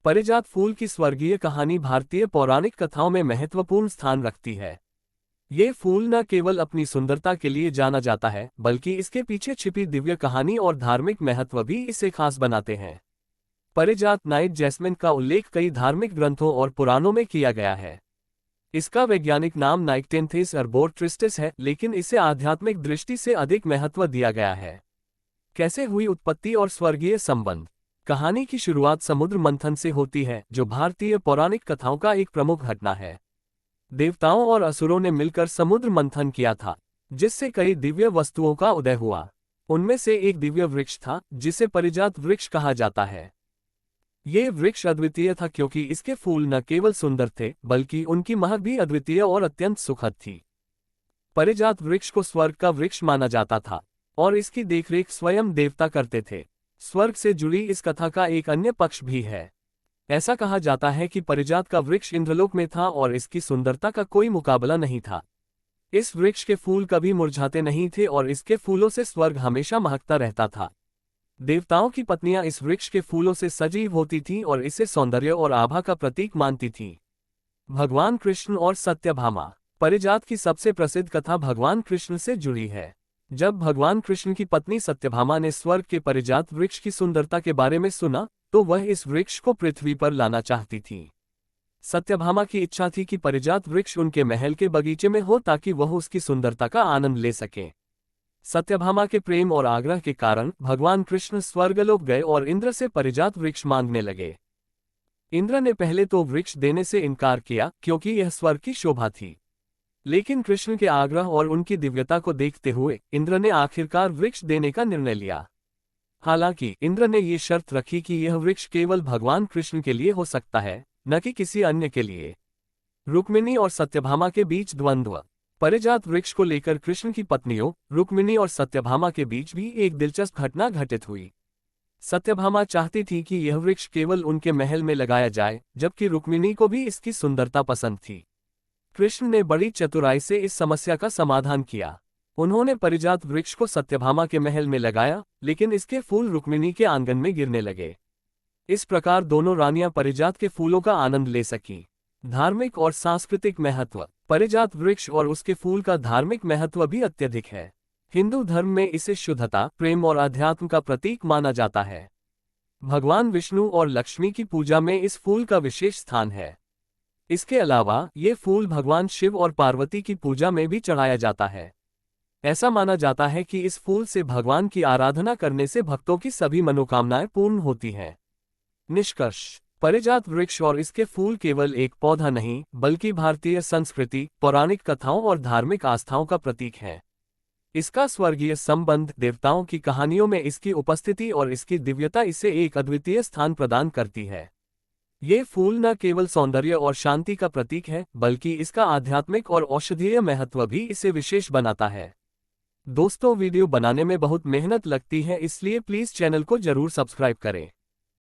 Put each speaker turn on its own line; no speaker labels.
पारिजात फूल की स्वर्गीय कहानी भारतीय पौराणिक कथाओं में महत्वपूर्ण स्थान रखती है। ये फूल न केवल अपनी सुंदरता के लिए जाना जाता है, बल्कि इसके पीछे छिपी दिव्य कहानी और धार्मिक महत्व भी इसे खास बनाते हैं। पारिजात नाइट जैस्मिन का उल्लेख कई धार्मिक ग्रंथों और पुराणों में किया गया है। इसका वैज्ञानिक नाम नाइक्टेंथिस अर्बोर ट्रिस्टिस है, लेकिन इसे आध्यात्मिक दृष्टि से अधिक महत्व दिया गया है। कैसे हुई उत्पत्ति और स्वर्गीय संबंध। कहानी की शुरुआत समुद्र मंथन से होती है, जो भारतीय पौराणिक कथाओं का एक प्रमुख घटना है। देवताओं और असुरों ने मिलकर समुद्र मंथन किया था, जिससे कई दिव्य वस्तुओं का उदय हुआ। उनमें से एक दिव्य वृक्ष था, जिसे पारिजात वृक्ष कहा जाता है। ये वृक्ष अद्वितीय था क्योंकि इसके फूल न केवल सुंदर थे, बल्कि उनकी महक भी अद्वितीय और अत्यंत सुखद थी। पारिजात वृक्ष को स्वर्ग का वृक्ष माना जाता था, और इसकी देखरेख स्वयं देवता करते थे। स्वर्ग से जुड़ी इस कथा का एक अन्य पक्ष भी है। ऐसा कहा जाता है कि पारिजात का वृक्ष इंद्रलोक में था और इसकी सुंदरता का कोई मुकाबला नहीं था। इस वृक्ष के फूल कभी मुरझाते नहीं थे और इसके फूलों से स्वर्ग हमेशा महकता रहता था। देवताओं की पत्नियां इस वृक्ष के फूलों से सजीव होती थीं और इसे सौंदर्य और आभा का प्रतीक मानती थीं। भगवान कृष्ण और सत्यभामा। पारिजात की सबसे प्रसिद्ध कथा भगवान कृष्ण से जुड़ी है। जब भगवान कृष्ण की पत्नी सत्यभामा ने स्वर्ग के पारिजात वृक्ष की सुंदरता के बारे में सुना, तो वह इस वृक्ष को पृथ्वी पर लाना चाहती थी। सत्यभामा की इच्छा थी कि पारिजात वृक्ष उनके महल के बगीचे में हो, ताकि वह उसकी सुंदरता का आनंद ले सके। सत्यभामा के प्रेम और आग्रह के कारण भगवान कृष्ण स्वर्गलोक गए और इंद्र से पारिजात वृक्ष मांगने लगे। इंद्र ने पहले तो वृक्ष देने से इनकार किया, क्योंकि यह स्वर्ग की शोभा थी। लेकिन कृष्ण के आग्रह और उनकी दिव्यता को देखते हुए इंद्र ने आखिरकार वृक्ष देने का निर्णय लिया। हालांकि इंद्र ने ये शर्त रखी कि यह वृक्ष केवल भगवान कृष्ण के लिए हो सकता है, न कि किसी अन्य के लिए। रुक्मिणी और सत्यभामा के बीच द्वंद्व। पारिजात वृक्ष को लेकर कृष्ण की पत्नियों रुक्मिणी और सत्यभामा के बीच भी एक दिलचस्प घटना घटित हुई। सत्यभामा चाहती थी कि यह वृक्ष केवल उनके महल में लगाया जाए, जबकि रुक्मिणी को भी इसकी सुंदरता पसंद थी। कृष्ण ने बड़ी चतुराई से इस समस्या का समाधान किया। उन्होंने पारिजात वृक्ष को सत्यभामा के महल में लगाया, लेकिन इसके फूल रुक्मिणी के आंगन में गिरने लगे। इस प्रकार दोनों रानियां पारिजात के फूलों का आनंद ले सकीं। धार्मिक और सांस्कृतिक महत्व। पारिजात वृक्ष और उसके फूल का धार्मिक महत्व भी अत्यधिक है। हिंदू धर्म में इसे शुद्धता, प्रेम और अध्यात्म का प्रतीक माना जाता है। भगवान विष्णु और लक्ष्मी की पूजा में इस फूल का विशेष स्थान है। इसके अलावा ये फूल भगवान शिव और पार्वती की पूजा में भी चढ़ाया जाता है। ऐसा माना जाता है कि इस फूल से भगवान की आराधना करने से भक्तों की सभी मनोकामनाएं पूर्ण होती हैं। निष्कर्ष। पारिजात वृक्ष और इसके फूल केवल एक पौधा नहीं, बल्कि भारतीय संस्कृति, पौराणिक कथाओं और धार्मिक आस्थाओं का प्रतीक है। इसका स्वर्गीय संबंध, देवताओं की कहानियों में इसकी उपस्थिति और इसकी दिव्यता इसे एक अद्वितीय स्थान प्रदान करती है। ये फूल न केवल सौंदर्य और शांति का प्रतीक है, बल्कि इसका आध्यात्मिक और औषधीय महत्व भी इसे विशेष बनाता है। दोस्तों, वीडियो बनाने में बहुत मेहनत लगती है, इसलिए प्लीज चैनल को जरूर सब्सक्राइब करें।